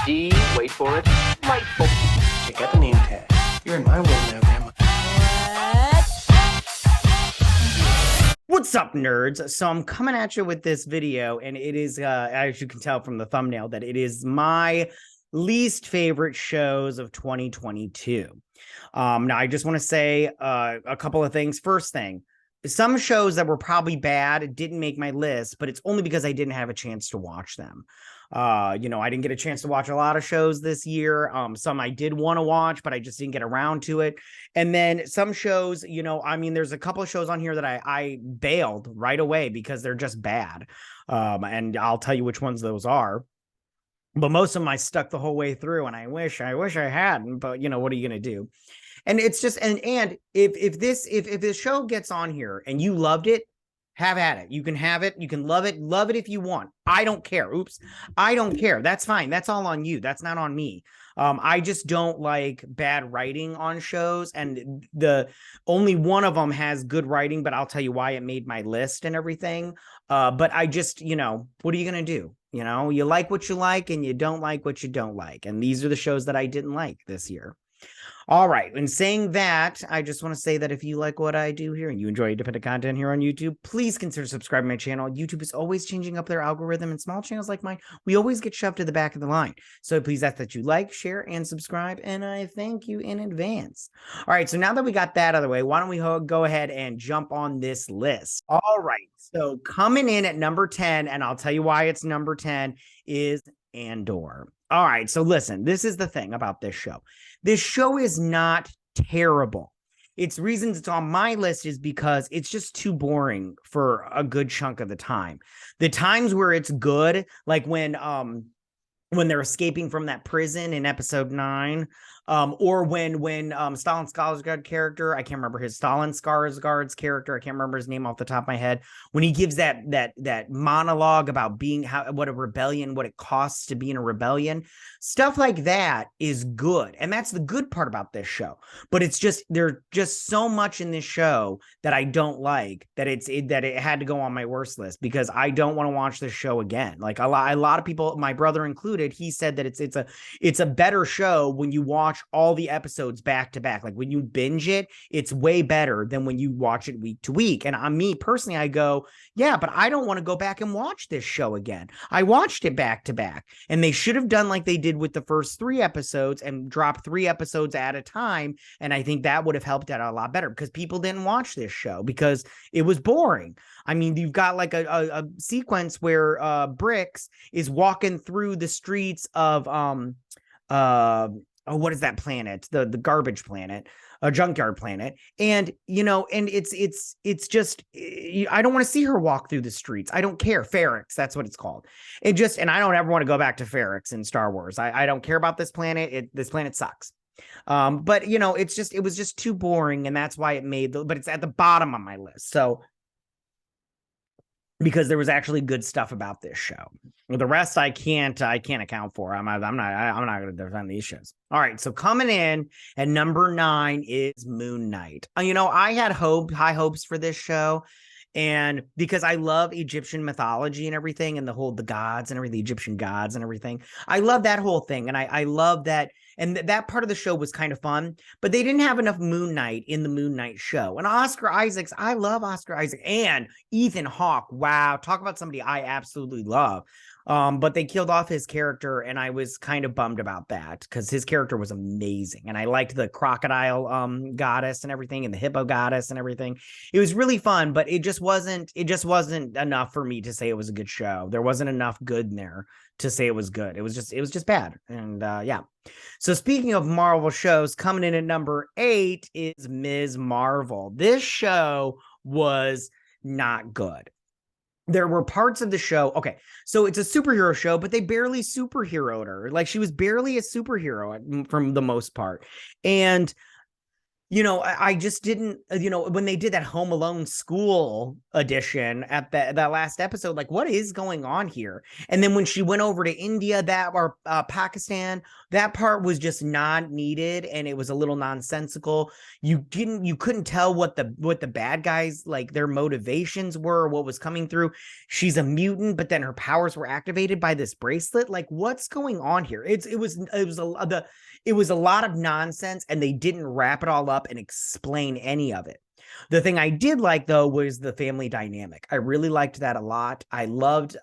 D, wait for it, delightful. Check out the name tag. You're in my world now, Grandma. What's up, nerds? So I'm coming at you with this video, and it is, as you can tell from the thumbnail, that it is my least favorite shows of 2022. Now, I just want to say a couple of things. First thing, some shows that were probably bad didn't make my list, but it's only because I didn't have a chance to watch them. I didn't get a chance to watch a lot of shows this year. Some I did want to watch, but I just didn't get around to it. And then some shows, there's a couple of shows on here that I bailed right away because they're just bad. And I'll tell you which ones those are. But most of them I stuck the whole way through, and I wish I hadn't, but what are you going to do? And it's just, and if this show gets on here and you loved it, have at it. You can have it. You can love it if you want. I don't care. Oops. I don't care. That's fine. That's all on you. That's not on me. I just don't like bad writing on shows, and the only one of them has good writing, but I'll tell you why it made my list and everything. But I just, what are you going to do? You like what you like and you don't like what you don't like. And these are the shows that I didn't like this year. All right. In saying that, I just want to say that if you like what I do here and you enjoy independent content here on YouTube, please consider subscribing to my channel. YouTube is always changing up their algorithm, and small channels like mine, we always get shoved to the back of the line. So please ask that you like, share, and subscribe, and I thank you in advance. All right. So now that we got that out of the way, why don't we go ahead and jump on this list? All right. So coming in at number 10, and I'll tell you why it's number 10, is Andor. All right. So listen, this is the thing about this show. This show is not terrible. Its reasons it's on my list is because it's just too boring for a good chunk of the time. The times where it's good, like when they're escaping from that prison in episode 9, or when Stellan Skarsgård character, I can't remember Stellan Skarsgård's character, I can't remember his name off the top of my head, when he gives that monologue about being what a rebellion, what it costs to be in a rebellion, stuff like that is good, and that's the good part about this show. But it's just there's just so much in this show that I don't like that it had to go on my worst list, because I don't want to watch this show again. Like a lot of people, my brother included, he said that it's a better show when you watch all the episodes back to back. Like when you binge it, it's way better than when you watch it week to week. And on me personally, I go, yeah, but I don't want to go back and watch this show again. I watched it back to back, and they should have done like they did with the first 3 episodes and drop 3 episodes at a time. And I think that would have helped out a lot better, because people didn't watch this show because it was boring. I mean, you've got like a sequence where Brix is walking through the streets of what is that planet? The garbage planet, a junkyard planet. And, and it's just, I don't want to see her walk through the streets. I don't care. Ferrix, that's what it's called. And I don't ever want to go back to Ferrix in Star Wars. I don't care about this planet. This planet sucks. But it was just too boring. And that's why but it's at the bottom of my list. So, because there was actually good stuff about this show. The rest I can't account for. I'm not going to defend these shows. All right, so coming in at number 9 is Moon Knight. I had high hopes for this show, and because I love Egyptian mythology and everything, and the gods and everything, the Egyptian gods and everything. I love that whole thing, and I love that. And that part of the show was kind of fun, but they didn't have enough Moon Knight in the Moon Knight show. And Oscar Isaacs, I love Oscar Isaac, and Ethan Hawke. Wow, talk about somebody I absolutely love. But they killed off his character, and I was kind of bummed about that, because his character was amazing, and I liked the crocodile goddess and everything, and the hippo goddess and everything. It was really fun, but it just wasn't enough for me to say it was a good show. There wasn't enough good in there to say it was good. It was just bad. And yeah. So speaking of Marvel shows, coming in at number 8 is Ms. Marvel. This show was not good. There were parts of the show. Okay, so it's a superhero show, but they barely superheroed her. Like, she was barely a superhero from the most part. And I just didn't, when they did that Home Alone school edition at that last episode, like, what is going on here? And then when she went over to India, or Pakistan, that part was just not needed, and it was a little nonsensical. You couldn't tell what the bad guys, like, their motivations were, what was coming through. She's a mutant, but then her powers were activated by this bracelet. Like, what's going on here? It was a lot of nonsense, and they didn't wrap it all up and explain any of it. The thing I did like, though, was the family dynamic. I really liked that a lot. I loved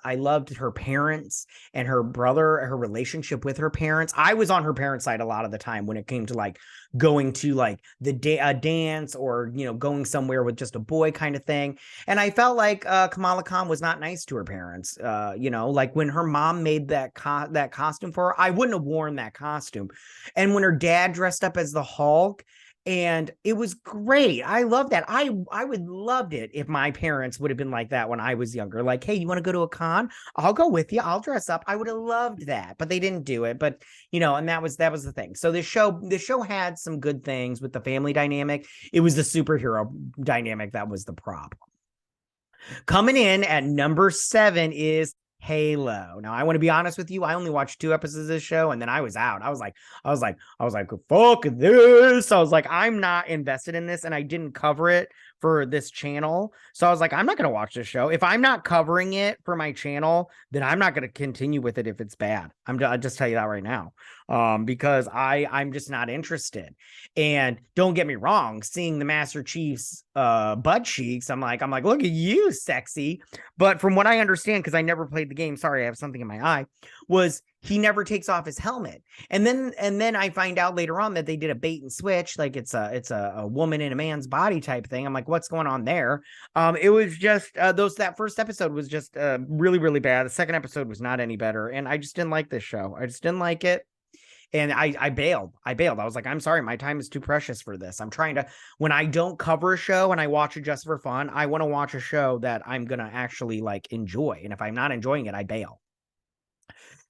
her parents and her brother, her relationship with her parents. I was on her parents' side a lot of the time when it came to like going to like the dance, or going somewhere with just a boy kind of thing. And I felt like Kamala Khan was not nice to her parents. Like when her mom made that costume for her, I wouldn't have worn that costume. And when her dad dressed up as the Hulk, and it was great. I love that. I would loved it if my parents would have been like that when I was younger. Like, hey, you want to go to a con? I'll go with you. I'll dress up. I would have loved that, but they didn't do it. But and that was the thing. So this show had some good things with the family dynamic. It was the superhero dynamic that was the problem. Coming in at number 7 is Halo. Now, I want to be honest with you. I only watched 2 episodes of this show, and then I was out. I was like, fuck this. I was like, I'm not invested in this, and I didn't cover it for this channel. So I was like, I'm not going to watch this show. If I'm not covering it for my channel, then I'm not going to continue with it if it's bad. I'll just tell you that right now. Because I'm just not interested. And don't get me wrong, seeing the Master Chief's butt cheeks, I'm like, look at you, sexy. But from what I understand, because I never played the game, sorry, I have something in my eye, was he never takes off his helmet. And then I find out later on that they did a bait and switch, like it's a woman in a man's body type thing. I'm like, what's going on there? It was just that first episode was just really, really bad. The second episode was not any better, and I just didn't like this show. I just didn't like it. And I bailed. I was like, I'm sorry, my time is too precious for this. I'm trying to, when I don't cover a show and I watch it just for fun, I want to watch a show that I'm going to actually like enjoy. And if I'm not enjoying it, I bail.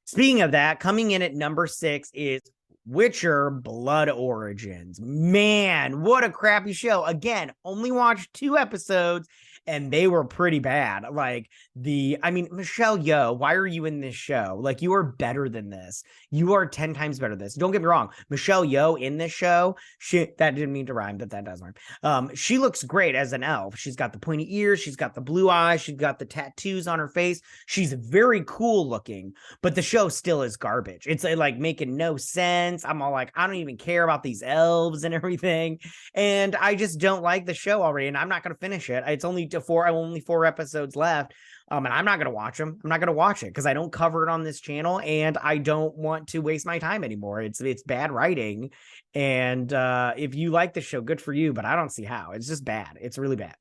Speaking of that, coming in at number 6 is Witcher Blood Origins. Man, what a crappy show. Again, only watched 2 episodes, and they were pretty bad. Like Michelle Yeoh, why are you in this show? Like, you are better than this. You are 10 times better than this. Don't get me wrong. Michelle Yeoh in this show, that didn't mean to rhyme, but that does rhyme. She looks great as an elf. She's got the pointy ears. She's got the blue eyes. She's got the tattoos on her face. She's very cool looking, but the show still is garbage. It's like making no sense. I'm all like, I don't even care about these elves and everything. And I just don't like the show already. And I'm not going to finish it. It's only 4 episodes left. And I'm not going to watch them. I'm not going to watch it because I don't cover it on this channel, and I don't want to waste my time anymore. It's bad writing. And if you like the show, good for you, but I don't see how. It's just bad. It's really bad.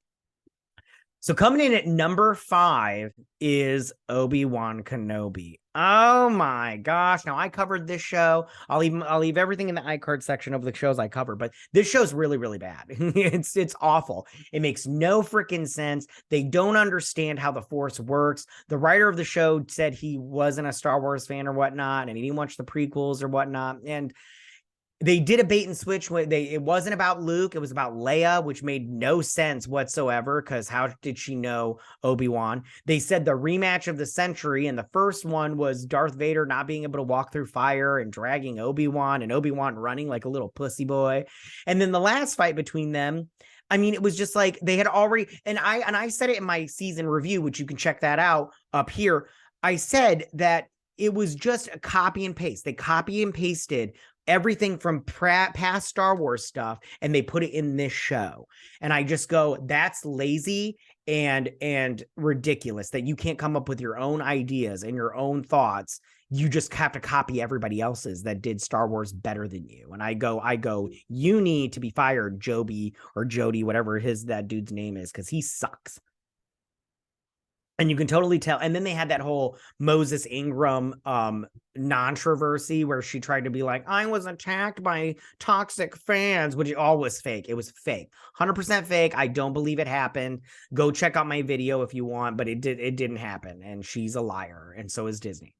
So coming in at number 5 is Obi-Wan Kenobi. Oh my gosh. Now, I covered this show. I'll leave everything in the iCard section of the shows I cover, but this show's really, really bad. It's awful. It makes no freaking sense. They don't understand how the Force works. The writer of the show said he wasn't a Star Wars fan or whatnot, and he didn't watch the prequels or whatnot. And they did a bait and switch. It wasn't about Luke. It was about Leia, which made no sense whatsoever, because how did she know Obi-Wan? They said the rematch of the century, and the first one was Darth Vader not being able to walk through fire and dragging Obi-Wan, and Obi-Wan running like a little pussy boy. And then the last fight between them, I mean, it was just like they had already, and I said it in my season review, which you can check that out up here. I said that it was just a copy and paste. They copy and pasted everything from past Star Wars stuff, and they put it in this show. And I just go, that's lazy and ridiculous that you can't come up with your own ideas and your own thoughts. You just have to copy everybody else's that did Star Wars better than you. And I go, you need to be fired, Joby or Jody, whatever that dude's name is, because he sucks. And you can totally tell. And then they had that whole Moses Ingram controversy where she tried to be like, I was attacked by toxic fans, which all was fake. It was fake. 100% fake. I don't believe it happened. Go check out my video if you want, but it didn't happen. And she's a liar. And so is Disney.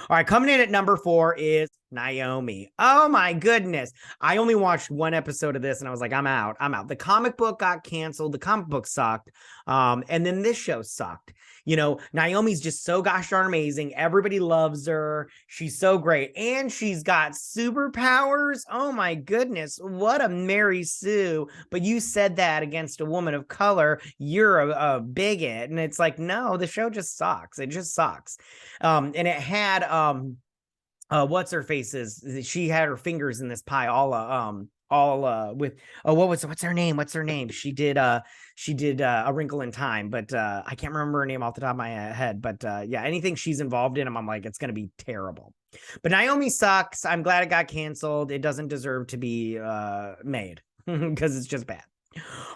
All right, coming in at number 4 is Naomi. Oh my goodness. I only watched one episode of this and I was like, I'm out. The comic book got canceled. The comic book sucked. And then this show sucked. You know, Naomi's just so gosh darn amazing. Everybody loves her. She's so great. And she's got superpowers. Oh my goodness. What a Mary Sue. But you said that against a woman of color. You're a bigot. And it's like, no, the show just sucks. It just sucks. And it had what's her faces? She had her fingers in this pie all with what's her name? She did A Wrinkle in Time, but I can't remember her name off the top of my head. But yeah, anything she's involved in, I'm like, it's gonna be terrible. But Naomi sucks. I'm glad it got canceled. It doesn't deserve to be made because it's just bad.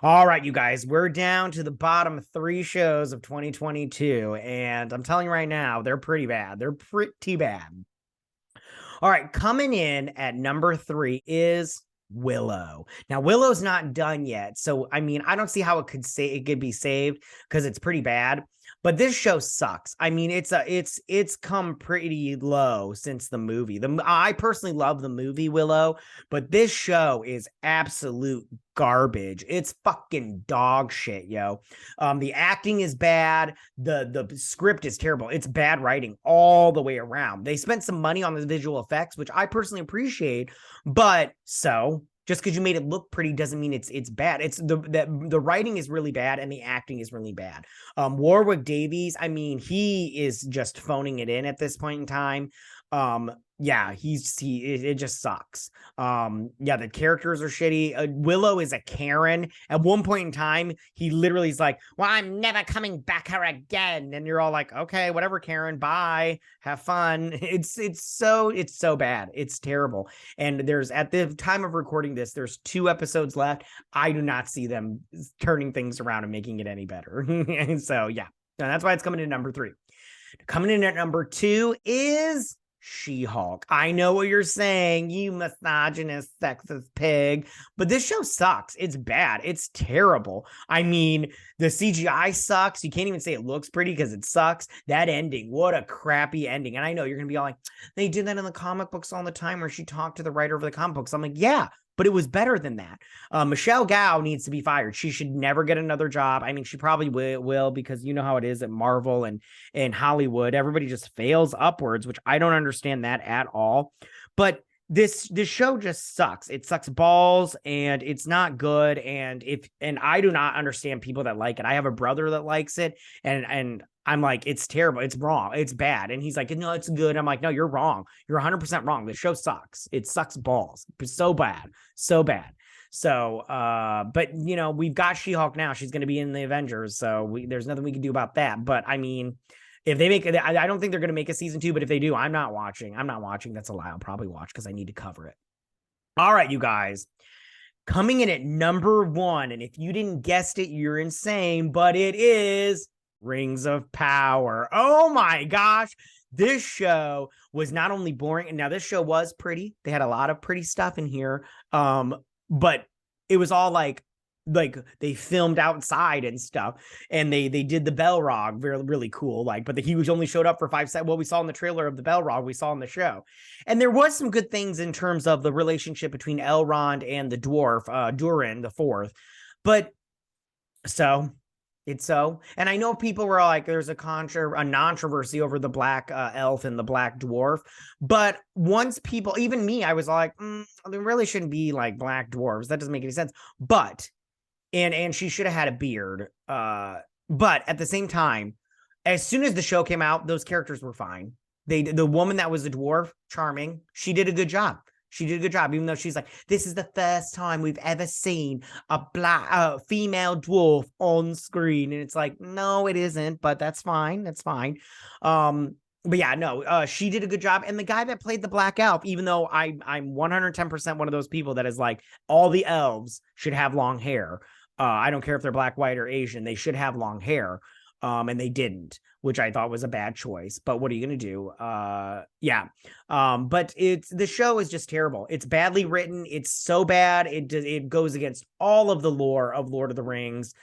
All right, you guys, we're down to the bottom 3 shows of 2022, and I'm telling you right now, they're pretty bad. They're pretty bad. All right, coming in at number 3 is Willow. Now, Willow's not done yet, so I mean, I don't see how it could be saved because it's pretty bad. But this show sucks. I mean, it's come pretty low since the movie. I personally love the movie Willow, but this show is absolute garbage. It's fucking dog shit, yo. The acting is bad. The script is terrible. It's bad writing all the way around. They spent some money on the visual effects, which I personally appreciate, but just because you made it look pretty doesn't mean it's bad. It's the writing is really bad and the acting is really bad. Warwick Davies, I mean, he is just phoning it in at this point in time. Yeah, it just sucks. Yeah, the characters are shitty. Willow is a Karen. At one point in time, he literally is like, well, I'm never coming back here again. And you're all like, okay, whatever, Karen, bye. Have fun. It's so bad. It's terrible. And at the time of recording this, there's 2 episodes left. I do not see them turning things around and making it any better. And so, yeah, and that's why it's coming in number 3. Coming in at number 2 is She-Hulk. I know what you're saying, you misogynist, sexist pig, but this show sucks. It's bad. It's terrible. I mean, the CGI sucks. You can't even say it looks pretty because it sucks. That ending, what a crappy ending. And I know you're going to be all like, they did that in the comic books all the time where she talked to the writer of the comic books. I'm like, yeah, but it was better than that. Michelle Gao needs to be fired. She should never get another job. I mean, she probably will because you know how it is at Marvel and Hollywood. Everybody just fails upwards, which I don't understand that at all. But this show just sucks. It sucks balls and it's not good. And I do not understand people that like it. I have a brother that likes it and I'm like, it's terrible. It's wrong. It's bad. And he's like, no, it's good. I'm like, no, you're wrong. You're 100% wrong. The show sucks. It sucks balls. It's so bad. So bad. So, but you know, we've got She-Hulk now. She's going to be in the Avengers. So there's nothing we can do about that. But I mean, if they make it, I don't think they're going to make a season 2, but if they do, I'm not watching. That's a lie. I'll probably watch because I need to cover it. All right, you guys. Coming in at number 1. And if you didn't guess it, you're insane, but it is Rings of Power. Oh my gosh. This show was not only boring, and now this show was pretty. They had a lot of pretty stuff in here. But it was all like they filmed outside and stuff, and they did the Balrog really cool. But he was only showed up for 5 seconds. What we saw in the trailer of the Balrog, we saw in the show, and there was some good things in terms of the relationship between Elrond and the dwarf, Durin the Fourth. But and I know people were like, there's a controversy over the black elf and the black dwarf. But once people, even me, I was like, there really shouldn't be like black dwarves. That doesn't make any sense. But, and she should have had a beard. But at the same time, as soon as the show came out, those characters were fine. The woman that was a dwarf, charming, she did a good job. She did a good job, even though she's like, this is the first time we've ever seen a black female dwarf on screen. And it's like, no, it isn't, but that's fine. That's fine. But yeah, no, she did a good job. And the guy that played the black elf, even though I'm 110% one of those people that is like, all the elves should have long hair. I don't care if they're black, white, or Asian. They should have long hair. And they didn't, which I thought was a bad choice. But what are you going to do? Yeah. But the show is just terrible. It's badly written. It's so bad. It goes against all of the lore of Lord of the Rings.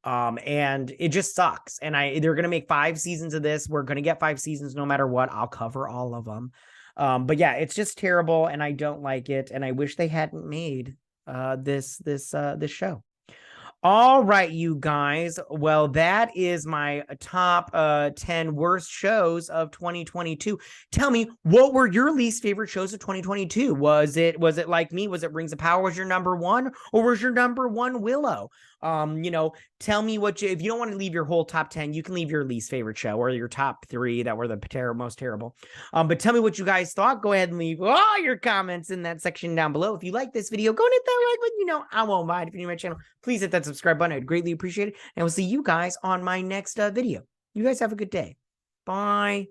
And it just sucks. And they're going to make 5 seasons of this. We're going to get 5 seasons no matter what. I'll cover all of them. But yeah, it's just terrible, and I don't like it, and I wish they hadn't made this show. All right, you guys. Well, that is my top 10 worst shows of 2022. Tell me, what were your least favorite shows of 2022? Was it like me? Was it Rings of Power was your number one, or was your number one Willow? Tell me if you don't want to leave your whole top 10, you can leave your least favorite show or your top 3 that were the most terrible. But tell me what you guys thought. Go ahead and leave all your comments in that section down below. If you like this video, go and hit that like button. I won't mind. If you're new to my channel, please hit that subscribe button. I'd greatly appreciate it. And we'll see you guys on my next video. You guys have a good day. Bye.